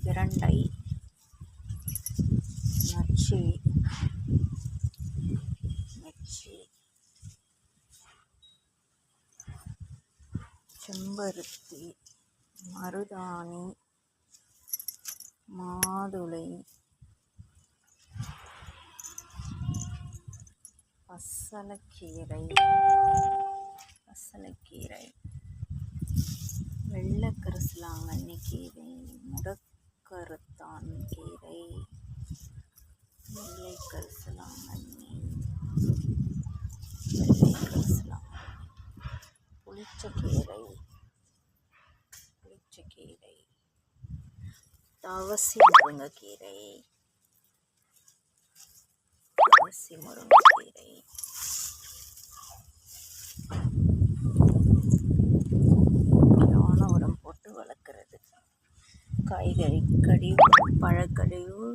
பிரண்டை, நொச்சி, செம்பருத்தி, மருதாணி, மாதுளை, பசலைக்கீரை, வெள்ளைக்கரிசலாங்கண்ணி கீரை, முடக்கருத்தான் கீரை, வெள்ளைக்கரிசலாங்கண்ணி, புளிச்சக்கீரை, தவசி முருங்கைக்கீரை, உரம் போட்டு வளர்க்குறது. காய்கறி கழிவு, பழக்கழிவு,